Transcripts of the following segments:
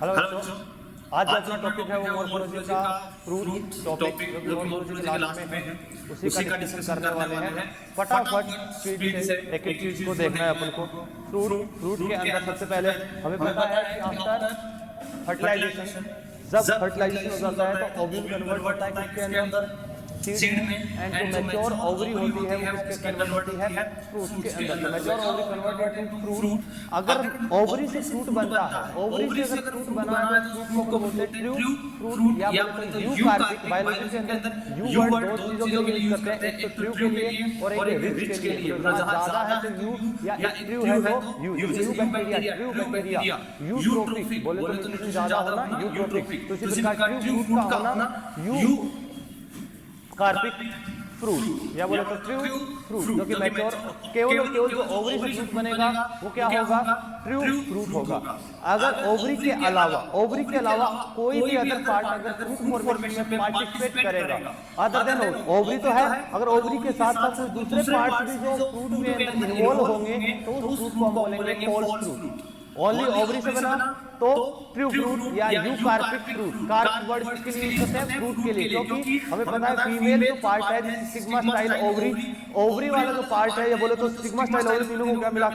Hello बच्चों, आज जो अपना टॉपिक है वो मॉर्फोलॉजी का फ्रूट टॉपिक जो कि मॉर्फोलॉजी के लास्ट में है, उसी का डिस्कशन करने वाले हैं। फटाफट स्पीड से एक एक चीज को देखना है अपन को। फ्रूट के अंदर सबसे पहले हमें पता है कि आफ्टर फर्टिलाइजेशन, जब फर्टिलाइजेशन हो जाता है तो ओव्यूल कन्वर्ट होता है किसके अंदर, सीड में, एंड जो मैच्योर ओवरी होती है वो किसके कन्वर्ट होती है, फ्रूट के अंदर। Mature ovary convert into fruit. अगर ओवरी से फ्रूट बनता है, ओवरी से अगर फ्रूट बना है तो फ्रूट को बोलते हैं ट्रू फ्रूट या बोलते हैं यू कार्पिक। बायोलॉजी के अंदर यू वर्ड दो चीजों के लिए यूज करते हैं, एक तो ट्रू के लिए और एक रिच के लिए। ज्यादा है तो यू या ट्रू है तो यू बैक्टीरिया, ट्रू बैक्टीरिया। यूट्रोपिक बोले तो न्यूट्रिशन ज्यादा होना यूट्रोपिक। तो इसी प्रकार ट्रू फ्रूट का होना यू कार्पिक फ्रूट या बोले तो ट्रू फ्रूट, जो कि मैच्योर केवल जो ओवरी से फ्रूट बनेगा वो क्या होगा, ट्रू फ्रूट होगा। अगर ओवरी के अलावा कोई भी अदर पार्ट अगर फ्रूट फॉर्मेशन में पार्टिसिपेट करेगा अदर देन ओवरी तो है, अगर ओवरी के साथ साथ कोई दूसरे पार्ट भी जो फ्रूट में इन्वॉल्व होंगे तो उस फ्रूट को हम बोलेंगे फॉल्स फ्रूट। ओनली ओवरी से बना तो ट्रू फ्रूट या यू कार्पिक फ्रूट। कार्प वर्ड किसके लिए यूज करते हैं, फ्रूट के लिए, क्योंकि हमें पता है फीमेल जो पार्ट है सिग्मा स्टाइल ओवरी वाला जो पार्ट है, या बोले तो सिग्मा स्टाइल ओवरी तीनों को क्या मिला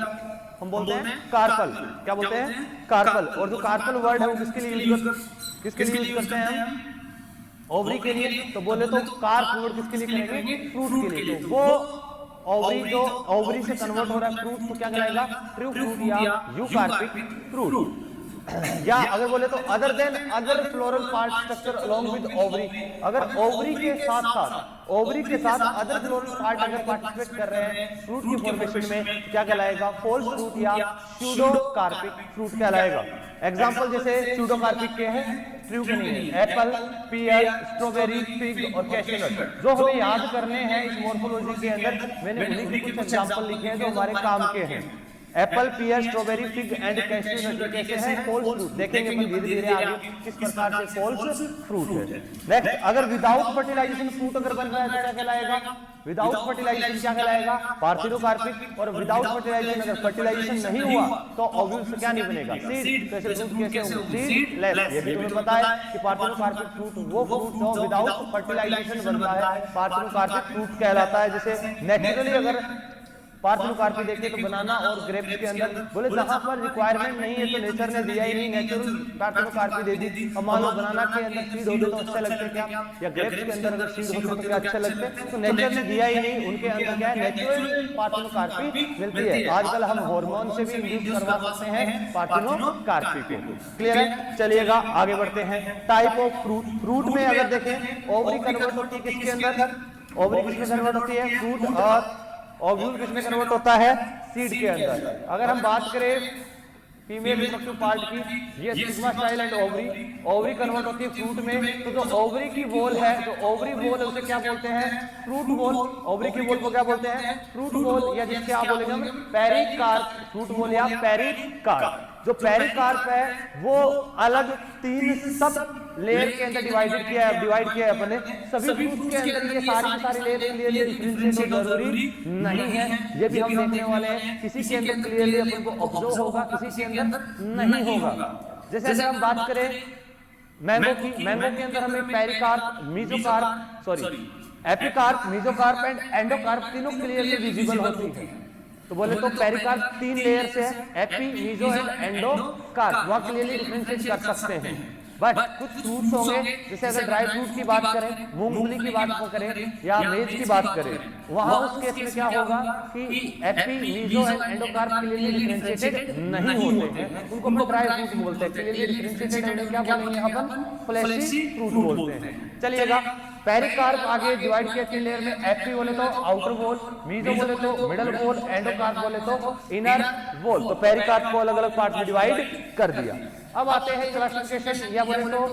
हम बोलते हैं कार्पल। क्या बोलते हैं, कार्पल। और जो कार्पल वर्ड है वो किसके लिए यूज करते हैं हम, ओवरी के लिए। तो बोले तो कार्प वर्ड किसके लिए करेंगे, फ्रूट के लिए। तो वो ओवरी जो ओवरी से कन्वर्ट हो रहा है फ्रूट तो क्या कहलाएगा, ट्रू फ्रूट या यू कार्पिक फ्रूट। या अगर बोले तो other than other floral part structure along with ovary, अगर ओवरी के साथ अदर फ्लोरल पार्ट अगर पार्टिसिपेट कर रहे हैं फ्रूट की फॉर्मेशन में क्या कहलाएगा, फॉल्स फ्रूट या स्यूडो कार्पिक फ्रूट कहलाएगा। एग्जांपल जैसे स्यूडो कार्पिक के हैं, ट्रू के नहीं है, एप्पल, पीयर, स्ट्रॉबेरी, फिग और कैशनट। जो हमें याद करने हैं इस मॉर्फोलॉजी के अंदर, मैंने उन्हीं के कुछ एग्जांपल लिखे हैं जो हमारे काम के हैं। Apple, peer, strawberry, fig and cashew nut कैसे हैं, फॉल्स फ्रूट। देखेंगे अपन धीरे धीरे आगे किस प्रकार से फॉल्स फ्रूट है। नेक्स्ट, अगर विदाउट फर्टिलाइजेशन फ्रूट अगर बन रहा है तो क्या कहलाएगा, विदाउट फर्टिलाइजेशन क्या कहलाएगा, पार्थिनोकार्पिक। और विदाउट फर्टिलाइजेशन अगर फर्टिलाइजेशन नहीं हुआ तो ओव्यूल से क्या नहीं बनेगा, सीड। कैसे होंगे, सीडलेस। ये भी तुम्हें पता है कि पार्थिनोकार्पिक फ्रूट वो फ्रूट जो विदाउट फर्टिलाइजेशन बनता है पार्थिनोकार्पिक फ्रूट कहलाता है। जैसे नेचुरली अगर पार्थिनोकार्पी देखें तो बनाना और ग्रेप्स के अंदर बोले जहां पर रिक्वायरमेंट नहीं है तो नेचर ने दिया ही नहीं, नेचुरल पार्थिनोकार्पी दे दी। और मान लो बनाना के अंदर सीड होते तो अच्छे लगते क्या, या ग्रेप्स के अंदर अगर सीड होते तो क्या अच्छे लगते, तो नेचर ने दिया ही नहीं, उनके अंदर क्या है नेचुरल पार्थिनोकार्पी मिलती है। आजकल हम हार्मोन से भी इंड्यूस करवा सकते हैं पार्थिनोकार्पी को। क्लियर है, चलिएगा आगे बढ़ते हैं। टाइप ऑफ फ्रूट में अगर देखें ओवरी कन्वर्ट होती है किसके अंदर, ओवरी किसमें कन्वर्ट होती है, फ्रूट, और ओव्यूल किसमें कन्वर्ट होता है, सीड के अंदर। अगर हम बात करें फीमेल रिप्रोडक्टिव पार्ट की, ये sigma style and ovary convert होती है फ्रूट में। तो जो ओवरी की वॉल है, जो ओवरी वॉल है उसे क्या बोलते हैं, फ्रूट वॉल। ओवरी की वॉल को क्या बोलते हैं, फ्रूट वॉल, या जिसके आप बोलेंगे हम पेरिकार्प, फ्रूट वॉल या पेरिकार्प। जो पेरिकार्प है वो अलग 3 सब लेयर के अंदर डिवाइड किया है अपने सभी फ्रूट के अंदर। ये सारी लेयर क्लियरली डिफरेंशिएट जरूरी नहीं है, ये भी हम देखने वाले हैं। किसी के अंदर क्लियरली अपन को ऑब्जर्व होगा, किसी के अंदर नहीं होगा। जैसे अगर हम बात करें मैंगो की, मैंगो के अंदर हमें pericarp, epicarp, mesocarp and endocarp तीनों क्लियरली विजिबल होती है। तो बोले तो पेरिकार्प 3 लेयर से है, एपी, मीजो एंड एंडोकार्प, वहां क्लियरली डिफरेंशिएट कर सकते हैं। बट कुछ फ्रूट्स होंगे, जैसे अगर ड्राई फ्रूट की बात करें, मूंगफली की बात करें या मेज की बात करें, वहां उस केस में क्या होगा कि epi, meso and endocarp clearly differentiated नहीं होते हैं, उनको हम ड्राई फ्रूट बोलते हैं। क्लियरली डिफरेंशिएटेड होने क्या बोलेंगे अपन, फ्लेशी फ्रूट बोलते हैं। चलिएगा, पेरिकार्प आगे डिवाइड किया 3 लेयर में, एपी बोले तो आउटर वॉल, मीजो बोले तो मिडल वॉल, एंडोकार्प बोले तो इनर वॉल। तो पेरिकार्प को अलग अलग पार्ट में डिवाइड कर दिया। अब आते हैं क्लासिफिकेशन, या बोले तो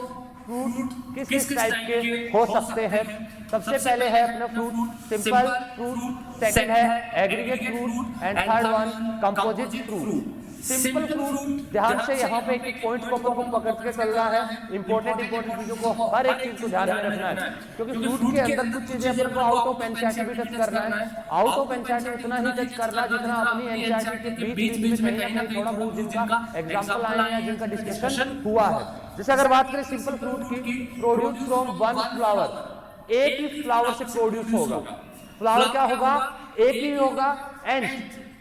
फ्रूट किस किस टाइप के हो सकते हैं। सबसे पहले है अपना फ्रूट सिंपल फ्रूट, सेकंड है aggregate fruit and third one composite fruit. Simple fruit, ध्यान से यहाँ पे एक पॉइंट को अपन को पकड़ के चलना है, इंपॉर्टेंट चीजों को, हर एक चीज को ध्यान में रखना है, क्योंकि फ्रूट के अंदर कुछ चीजें अपन को आउट ऑफ एनसीईआरटी भी टच करना है। आउट ऑफ एनसीईआरटी उतना ही टच करना जितना अपनी एनसीईआरटी के बीच में कहीं ना कहीं थोड़ा बहुत जिनका एग्जाम्पल आए हैं, जिनका डिस्कशन हुआ है। जैसे अगर बात करें सिंपल फ्रूट की, प्रोड्यूस फ्रॉम वन फ्लावर, एक ही फ्लावर से प्रोड्यूस होगा। फ्लावर क्या होगा? एक ही होगा। एंड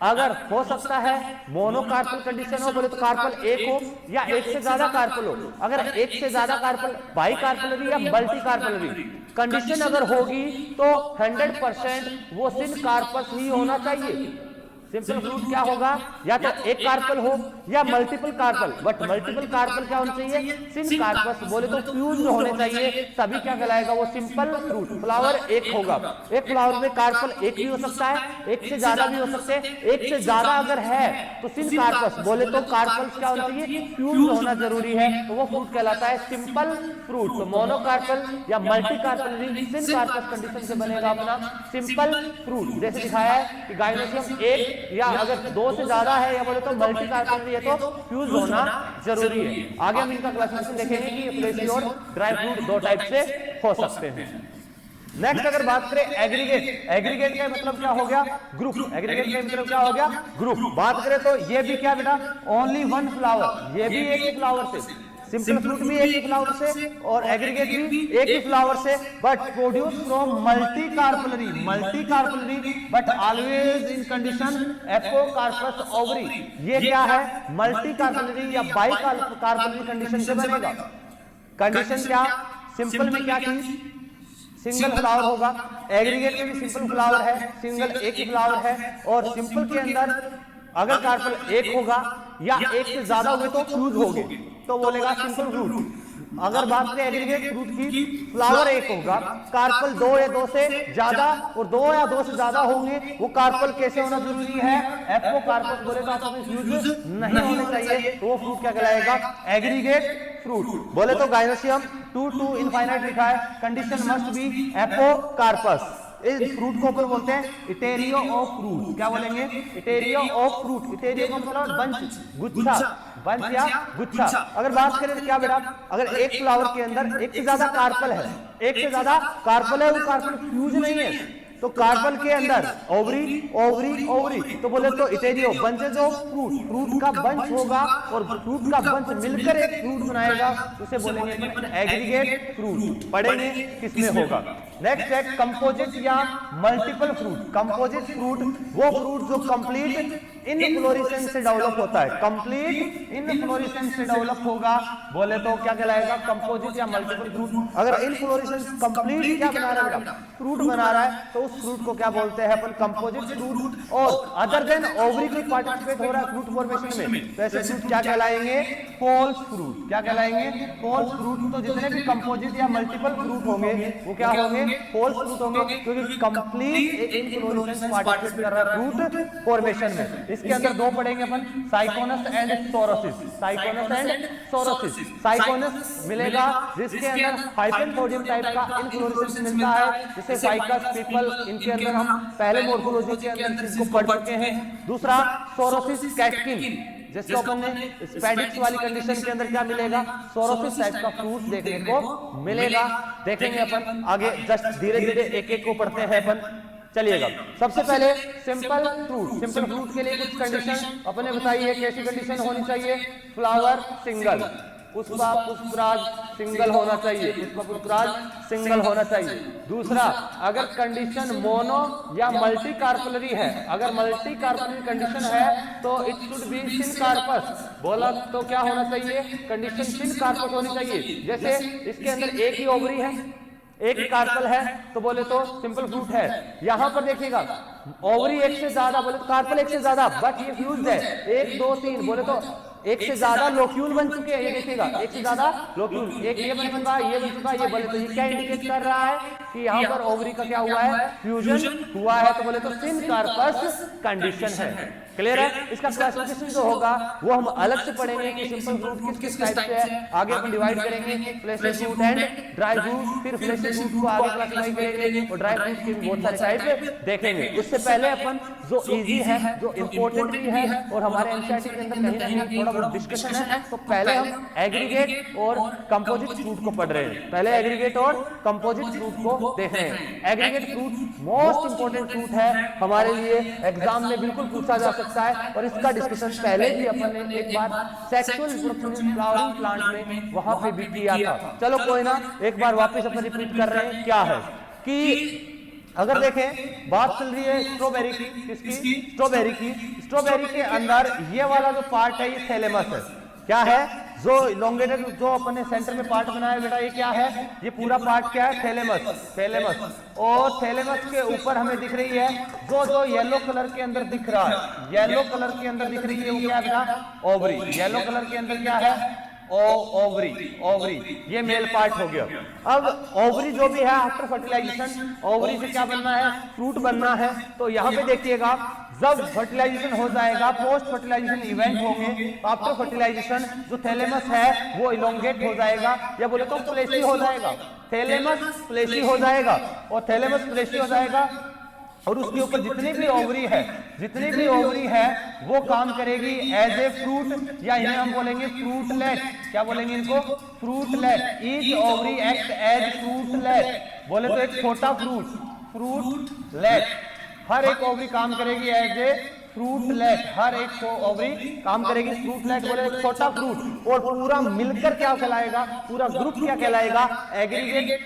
अगर हो सकता है मोनोकार्पल कंडीशन हो, बोले तो कार्पल एक हो या एक से ज्यादा कार्पल हो। अगर एक से ज्यादा कार्पल, बाई कार्पलरी या मल्टी कार्पलरी कंडीशन अगर होगी तो 100% वो सिन कार्पस ही होना चाहिए। सिंपल फ्रूट क्या होगा? या तो एक कार्पल हो या multiple carpel, but multiple carpel क्या होना चाहिए? सिन कार्पस, बोले तो फ्यूज होने चाहिए, तभी क्या कहलाएगा वो सिंपल फ्रूट। फ्लावर एक होगा, एक फ्लावर में कार्पल एक भी हो सकता है, एक से ज्यादा भी हो सकते हैं। एक से ज्यादा अगर है तो सिन कार्पस, बोले तो कार्पल क्या होना चाहिए? फ्यूज होना जरूरी है, तो वो फ्रूट कहलाता है सिंपल फ्रूट। तो मोनोकार्पल या मल्टी कार्पल सिन कार्पस कंडीशन से बनेगा अपना सिंपल फ्रूट। जैसे दिखाया है कि गाइनोसियम एक या अगर दो से ज्यादा है या बोले तो मल्टी कार्पलरी है तो फ्यूज होना जरूरी है। आगे हम इनका क्लासिफिकेशन देखेंगे कि फ्लेशी और ड्राई फ्रूट दो टाइप से हो सकते हैं। नेक्स्ट अगर बात करें एग्रीगेट, एग्रीगेट का मतलब क्या हो गया? ग्रुप। एग्रीगेट का मतलब क्या हो गया? ग्रुप। बात करें तो ये भी क्या बेटा? ओनली वन फ्लावर, ये भी एक ही फ्लावर से, सिंपल फ्रूट भी एक ही फ्लावर से और एग्रीगेट भी एक ही फ्लावर से, but produce from multi carpellary, multi carpellary but always in condition apocarpous ovary. ये क्या है? मल्टी कार्पलरी या बाई कार्पलरी कंडीशन से बनेगा। कंडीशन क्या? सिंपल में क्या थी? सिंगल फ्लावर होगा। एग्रीगेट में भी सिंपल फ्लावर है, सिंगल एक ही फ्लावर है। और सिंपल के अंदर अगर कार्पल एक होगा या एक से ज्यादा हुए तो फ्यूज होंगे, तो बोलेगा सिंपल फ्रूट। अगर बात करें एग्रीगेट फ्रूट की, फ्लावर एक होगा, कार्पल दो या दो से ज्यादा और दो या दो से ज्यादा होंगे, वो कार्पल कैसे होना जरूरी है? एपोकार्पस, बोलेगा आपको फ्यूज नहीं होने चाहिए, तो वो फ्रूट क्या कहलाएगा? Aggregate fruit. बोले तो गाइनोसियम 2 to इनफाइनाइट लिखा है, कंडीशन मस्ट बी एपोकार्पस। इस फ्रूट को अपन बोलते हैं इटेरियो ऑफ फ्रूट। क्या बोलेंगे? इटेरियो ऑफ फ्रूट। इटेरियो का मतलब बंच, गुच्छा, बंच या गुच्छा। अगर बात करें तो क्या बेटा? अगर एक फ्लावर के अंदर एक से ज्यादा कार्पल है, एक से ज्यादा कार्पल है, वो कार्पल फ्यूज नहीं है, तो कार्पल के अंदर ओवरी ओवरी ओवरी, तो बोले तो इटेरियो बंचेज ऑफ फ्रूट, फ्रूट का बंच होगा और फ्रूट का बंच मिलकर एक फ्रूट बनाएगा, उसे बोलेंगे एग्रीगेट फ्रूट। पढ़ेंगे किसमें होगा। नेक्स्ट है कंपोजिट या मल्टीपल फ्रूट। कंपोजिट फ्रूट वो फ्रूट जो कंप्लीट इनफ्लोरेसेंस से डेवलप होता है, कंप्लीट इनफ्लोरेसेंस से डेवलप होगा, बोले तो क्या कहलाएगा? कंपोजिट या मल्टीपल फ्रूट। अगर इनफ्लोरेसेंस कंप्लीट क्या बना रहा है? फ्रूट बना रहा है, तो उस फ्रूट को क्या बोलते हैं अपन? Composite fruit. और अदर देन ओवरी कोई पार्टिसिपेट हो रहा है फ्रूट फॉर्मेशन में, तो ऐसे फ्रूट क्या कहलाएंगे? False fruit. क्या कहलाएंगे? False fruit. तो जितने भी कंपोजिट या मल्टीपल फ्रूट होंगे वो क्या होंगे? फॉल्स फ्रूट होंगे, क्योंकि कंप्लीट एक इनफ्लोरेसेंस पार्टिसिपेट कर रहा है फ्रूट फॉर्मेशन में। इसके अंदर दो पढ़ेंगे अपन, syconus and sorosis. Syconus and sorosis. Syconus मिलेगा जिसके अंदर हाइपेनथोडियम टाइप का इनफ्लोरेसेंस मिलता है, जैसे फाइकस, पीपल, इनके अंदर हम पहले मॉर्फोलॉजी के अंदर इसको पढ़ चुके हैं। दूसरा सोरोसिस कैटकिन, जिसको अपन ने स्पैडिक्स वाली कंडीशन के अंदर क्या मिलेगा? सोरोसिस टाइप का फ्रूट देखने को मिलेगा। देखेंगे अपन आगे, जस्ट धीरे धीरे एक एक को पढ़ते हैं अपन। चलिएगा, सबसे पहले सिंपल फ्रूट। सिंपल फ्रूट के लिए कुछ कंडीशन अपने बताई है, कैसी कंडीशन होनी चाहिए? Flower single, Pushpa Pushparaj single होना चाहिए, पुष्पा पुष्पराज सिंगल होना चाहिए। दूसरा, अगर कंडीशन मोनो या मल्टी कार्पलरी है, अगर मल्टी कार्पलरी कंडीशन है तो it should be syncarpous. बोला तो क्या होना चाहिए? कंडीशन सिन कार्पस होनी चाहिए। जैसे इसके अंदर एक ही ओवरी है, एक ही कार्पल है, तो बोले तो सिंपल फ्रूट है। यहां पर देखिएगा ओवरी एक से ज्यादा, बोले तो कार्पल एक से ज्यादा, बट ये फ्यूज्ड है, 1 2 3, बोले तो एक से ज्यादा लोक्यूल बन चुके हैं। ये देखिएगा एक से ज्यादा लोक्यूल, एक ये बन चुका, ये बन चुका, ये बोले तो ये क्या इंडिकेट कर रहा है कि यहाँ पर ओवरी का क्या हुआ है? फ्यूजन हुआ है, तो बोले तो सिन कार्पस कंडीशन है। क्लियर है? इसका क्लासिफिकेशन जो होगा वो हम अलग से पढ़ेंगे कि सिंपल फ्रूट किस किस टाइप से है, आगे अपन डिवाइड करेंगे fleshy fruit and dry fruit, फिर फ्लेशी फ्रूट को आगे क्लासिफाई करेंगे और ड्राई फ्रूट के भी बहुत सारे टाइप देखेंगे। उससे पहले अपन जो इजी है, जो इंपॉर्टेंट भी है और हमारे एनसीईआरटी के अंदर कहीं ना कहीं थोड़ा बहुत डिस्कशन है, तो पहले हम एग्रीगेट और कंपोजिट फ्रूट को पढ़ रहे हैं। पहले एग्रीगेट और कंपोजिट फ्रूट को देख रहे हैं। Aggregate fruit most important fruit है हमारे लिए, एग्जाम में बिल्कुल पूछा जा सकता है और इसका डिस्कशन पहले भी अपन ने एक बार सेक्सुअल रिप्रोडक्शन फ्लावरिंग प्लांट में वहां पे भी किया था। चलो कोई ना, एक बार वापस अपन रिपीट कर रहे हैं। क्या है कि अगर देखें बात चल रही है स्ट्रॉबेरी की, किसकी? स्ट्रॉबेरी की। स्ट्रॉबेरी के अंदर ये वाला जो पार्ट है ये थैलेमस है। क्या है? जो इलोंगेटेड जो अपन ने सेंटर में पार्ट बनाया बेटा, ये क्या है? ये पूरा पार्ट क्या है? थैलेमस। थैलेमस। और थैलेमस के ऊपर हमें दिख रही है जो येलो कलर के अंदर दिख रहा है, येलो कलर के अंदर दिख रही है वो क्या है? ओवरी। येलो कलर के अंदर क्या है? ओवरी। ओवरी ये मेल पार्ट हो गया। अब ओवरी जो भी है आफ्टर फर्टिलाइजेशन, ओवरी से क्या बनना है? फ्रूट बनना है। तो यहाँ पे देखिएगा जब फर्टिलाइजेशन हो जाएगा, पोस्ट फर्टिलाइजेशन इवेंट होंगे, आफ्टर फर्टिलाइजेशन जो थैलेमस है वो इलोंगेट हो जाएगा, या बोले तो फ्लेशी हो जाएगा। थैलेमस फ्लेशी हो जाएगा और थैलेमस फ्लेशी हो जाएगा और उसके ऊपर जितनी भी ओवरी है वो काम करेगी एज ए फ्रूट, या इन्हें हम बोलेंगे फ्रूटलेट। क्या बोलेंगे इनको? Fruitlet. Each ovary act as fruitlet. बोले तो एक छोटा फ्रूटलेट। हर एक ओवरी काम करेगी एज ए फ्रूटलेट। हर एक ओवरी काम करेगी फ्रूटलेट, बोले एक छोटा फ्रूट। और पूरा मिलकर क्या कहलाएगा? पूरा ग्रुप क्या कहलाएगा? Aggregate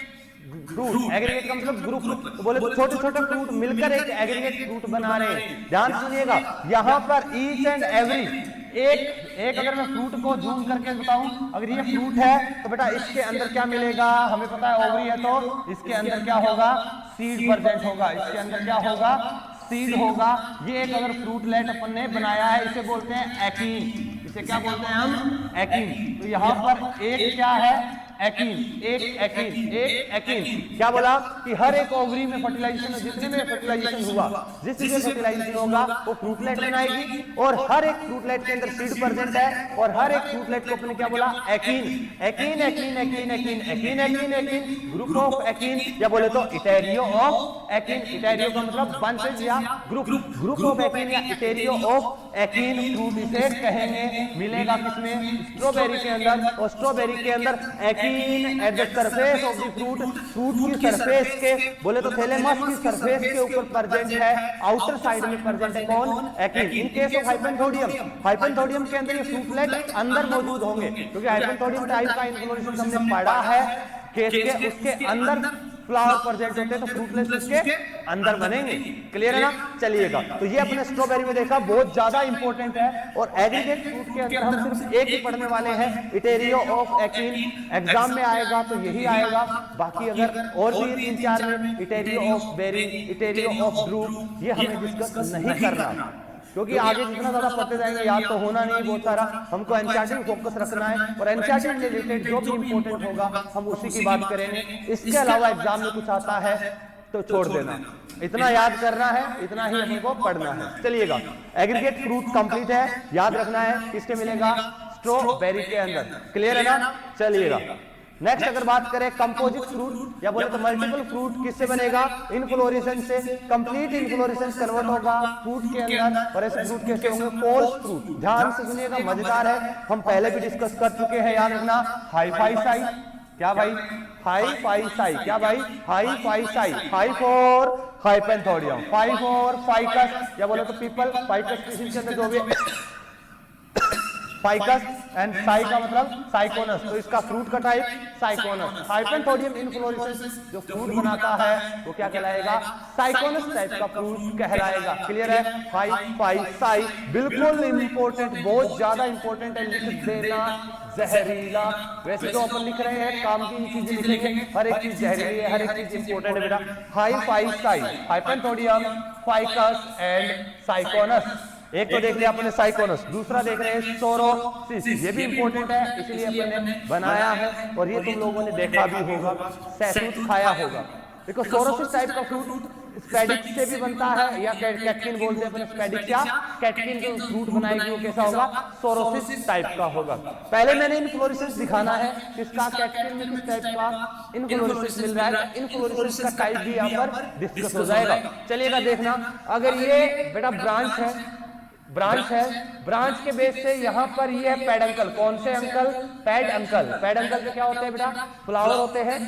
fruit. एग्रीगेट का मतलब ग्रुप। तो बोले तो छोटे छोटे फ्रूट मिलकर एक एग्रीगेट फ्रूट बना रहे हैं। ध्यान सुनिएगा, यहाँ पर ईच एंड एवरी एक अगर मैं फ्रूट को जूम करके बताऊं, अगर ये फ्रूट है तो बेटा इसके अंदर क्या मिलेगा? हमें पता है ओवरी है तो इसके अंदर क्या होगा? सीड प्रेजेंट होगा। इसके अंदर क्या होगा? सीड होगा। ये एक अगर फ्रूटलेट अपन ने बनाया है, इसे बोलते हैं एकीन। इसे क्या बोलते हैं हम? एकीन। तो यहाँ पर एक क्या है? एकीन। एक एकीन। क्या बोला कि हर एक ओवरी में फर्टिलाइजेशन, जितने में फर्टिलाइजेशन हुआ, जिस जगह फर्टिलाइजेशन होगा वो फ्रूटलेट बनाएगी और हर एक फ्रूटलेट के अंदर सीड प्रेजेंट है और हर एक फ्रूटलेट को अपने क्या बोला? एकीन। एकीन ग्रुप ऑफ एकीन, या बोले तो इटेरियो ऑफ एकीन। इटेरियो का मतलब बंचेज या ग्रुप ऑफ एकीन या इटेरियो ऑफ एकीन फ्रूट इसे कहेंगे। मिलेगा किसमें? स्ट्रॉबेरी के अंदर। और स्ट्रॉबेरी के अंदर achene at the surface of the fruit की सरफेस के, बोले तो थैलेमस की सरफेस के ऊपर प्रेजेंट है, आउटर साइड में प्रेजेंट है कौन? एकीन। इन केस ऑफ हाइपेंथोडियम के अंदर ये फ्रूटलेट अंदर मौजूद होंगे, क्योंकि हाइपेंथोडियम टाइप का इन्फ्लोरेसेंस हमने पढ़ा है केस के, उसके अंदर फ्लावर प्रेजेंट होते हैं तो फ्रूटलेट उसके अंदर बनेंगे। क्लियर है ना? चलिएगा, तो ये अपने स्ट्रॉबेरी में देखा बहुत ज्यादा इंपॉर्टेंट है। और एग्रीगेट फ्रूट के अंदर हम सिर्फ एक ही पढ़ने वाले हैं, इटेरियो ऑफ एकीन। एग्जाम में आएगा तो यही आएगा, बाकी अगर और भी 3-4 में इटेरियो ऑफ बेरी, इटेरियो ऑफ ड्रूप, ये हमें डिस्कस नहीं करना, क्योंकि आगे जितना ज्यादा पढ़ते जाएंगे याद तो होना नहीं बहुत सारा। हमको एनसीईआरटी में फोकस रखना है और एनसीईआरटी से रिलेटेड जो भी इंपॉर्टेंट होगा हम उसी की बात करेंगे। इसके अलावा एग्जाम में कुछ आता है तो छोड़ देना, इतना याद करना है, इतना ही हमको पढ़ना है। चलिएगा, एग्रीगेट फ्रूट कंप्लीट है, याद रखना है किसके मिलेगा? स्ट्रॉबेरी के अंदर। क्लियर है ना? चलिएगा, नेक्स्ट अगर बात करें कंपोजिट फ्रूट, या बोले तो मल्टीपल फ्रूट, किससे बनेगा? इनफ्लोरेसेंस से। कंप्लीट इनफ्लोरेसेंस कन्वर्ट होगा फ्रूट के अंदर। और ऐसे फ्रूट कैसे होंगे? False fruit. ध्यान से सुनिएगा, मजेदार है, हम पहले भी डिस्कस कर चुके हैं, याद रखना। हाइफाइसाई, क्या भाई? हाइफाइसाई, क्या भाई? हाइफाइसाई। Hy for hypanthodium, fi for ficus, या बोले तो पीपल। फाइकस स्पीशीज के अंदर जो भी फाइकस एंड साई का मतलब साइकोनस, तो इसका फ्रूट का टाइप साइकोनस। हाइपेंथोडियम इनफ्लोरेसेंस जो फ्रूट बनाता है वो क्या कहलाएगा? साइकोनस टाइप का फ्रूट कहलाएगा। क्लियर है? हाइफाइसाई बिल्कुल इंपॉर्टेंट, बहुत ज्यादा इंपॉर्टेंट है, लिख देना। जहरीला, वैसे जो अपन लिख रहे हैं काम की चीजें लिखेंगे, हर एक चीज जहरीली है, हर एक चीज इंपॉर्टेंट है बेटा। हाइफाइसाई, हाइपेंथोडियम, फाइकस एंड साइकोनस। एक तो देख लिया आपने साइकोनस, दूसरा देख रहे हैं सोरोसिस, ये भी इंपॉर्टेंट है, इसलिए अपने बनाया है और ये तुम लोगों ने देखा भी होगा, सहतूत खाया होगा। देखो सोरोसिस टाइप का फ्रूट स्पेडिक्स से भी बनता है या कैटकिन बोलते हैं अपन, स्पेडिक्स या कैटकिन जो फ्रूट बनाएगी वो कैसा होगा, सोरोसिस टाइप का होगा। पहले मैंने इनफ्लोरेसेंस दिखाना है किसका, कैटकिन में किस टाइप का इनफ्लोरेसेंस मिल रहा है, इनफ्लोरेसेंस का टाइप भी यहाँ पर डिस्कस हो जाएगा। चलिएगा देखना, अगर ये बेटा ब्रांच है, ब्रांच है, ब्रांच के बेस से यहाँ पर ये है पेडंकल, कौन से uncle, pad uncle, pad uncle पे क्या होते हैं बेटा, फ्लावर होते हैं,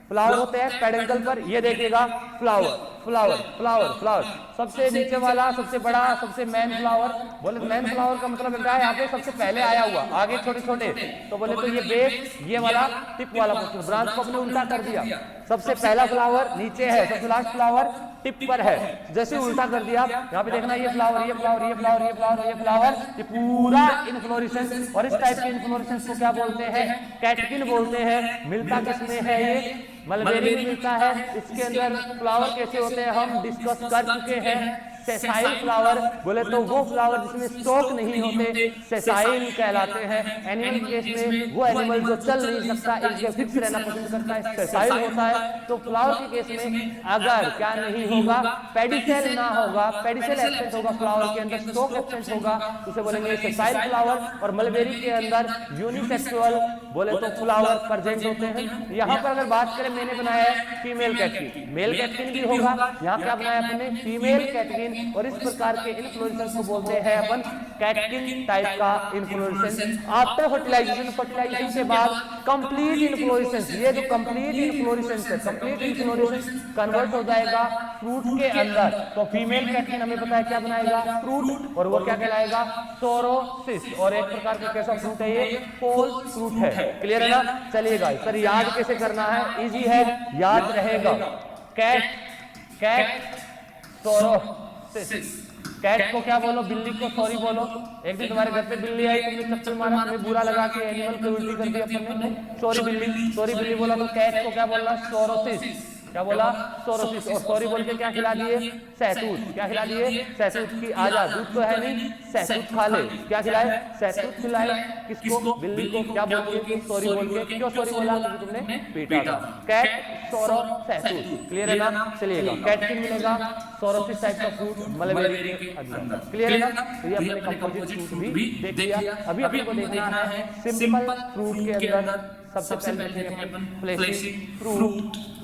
फ्लावर होते हैं पेडंकल पर, ये देखिएगा फ्लावर फ्लावर फ्लावर फ्लावर, सबसे नीचे वाला सबसे बड़ा सबसे मेन फ्लावर, बोले मेन फ्लावर का मतलब बेटा यहाँ पे सबसे पहले आया हुआ, आगे छोटे छोटे, तो बोले तो ये बेस, ये वाला टिप वाला पोर्शन, ब्रांच को अपने उल्टा कर दिया, सबसे पहला फ्लावर नीचे है, सबसे लास्ट फ्लावर टिप पर है, जैसे उल्टा कर दिया यहाँ पे देखना, ये फ्लावर ये फ्लावर ये फ्लावर ये फ्लावर ये फ्लावर, ये पूरा इनफ्लोरेसेंस। और इस टाइप के इनफ्लोरेसेंस को क्या बोलते हैं, कैटकिन बोलते हैं। मिलता किसमें है ये, मलबेरी में मिलता है। इसके अंदर फ्लावर कैसे होते हैं हम डिस्कस कर चुके हैं। सेसाइल फ्लावर बोले तो वो फ्लावर जिसमें स्टॉक नहीं होते, सेसाइल कहलाते हैं। एनिमल केस में वो एनिमल जो चल नहीं सकता, एक जगह फिक्स रहना पसंद करता है, सेसाइल होता है। तो फ्लावर के केस में अगर क्या नहीं होगा, पेडिसेल ना होगा, पेडिसेल एब्सेंट होगा, फ्लावर के अंदर स्टॉक एब्सेंट होगा, उसे बोलेंगे सेसाइल फ्लावर। और मलबेरी के अंदर यूनिसेक्सुअल बोले तो फ्लावर प्रेजेंट होते हैं। यहाँ पर अगर बात करें, मैंने बनाया है फीमेल कैटकिन, मेल कैटकिन भी होगा, यहाँ क्या बनाया अपने फीमेल कैटकिन। और इस प्रकार के इन्फ्लोरेसेंस को बोलते हैं अपन कैटकिन टाइप का इन्फ्लोरेसेंस। आफ्टर फर्टिलाइजेशन, फर्टिलाइजेशन के बाद कंप्लीट इन्फ्लोरेसेंस, ये जो कंप्लीट इन्फ्लोरेसेंस है, कंप्लीट इन्फ्लोरेसेंस कन्वर्ट हो जाएगा फ्रूट के अंदर। तो फीमेल कैटकिन हमें पता है क्या बनाएगा, फ्रूट, और वो क्या कहलाएगा, सोरोसिस। और एक प्रकार का कैसा फ्रूट है ये, पोल फ्रूट है। क्लियर है ना। चलिएगा सर याद कैसे करना है, इजी है, याद रहेगा। कैट, कैट सोरो, कैट को क्या बोलो, बिल्ली को सॉरी बोलो। एक दिन तुम्हारे घर पे बिल्ली आई, तुमने चप्पल मारा, तुम्हें बुरा लगा कि एनिमल को उल्टी कर दी अपने, सॉरी बिल्ली, सॉरी बिल्ली बोला। तो कैट को क्या बोलना, सोरोसिस, क्या बोला, सोरोसिस। और सॉरी बोल के क्या खिला दिए, सहतूत। क्या खिला दिए, सहतूत की आजा, दूध तो है नहीं, सहतूत खा ले। क्या खिलाए, सहतूत खिलाए। किसको, बिल्ली को। क्या बोल के, सॉरी बोल के। क्यों सॉरी बोला, क्योंकि तुमने पीटा था। कैट, सोरो, सहतूत। क्लियर है ना। चलिएगा कैटकिन मिलेगा, सोरोसिस टाइप का फ्रूट मलबेरी के अंदर। क्लियर है ना। तो ये अपने कंपोजिट फ्रूट भी देख लिया। अभी अपने को देखना है सिंपल फ्रूट के अंदर सबसे पहले फ्लेशी फ्रूट।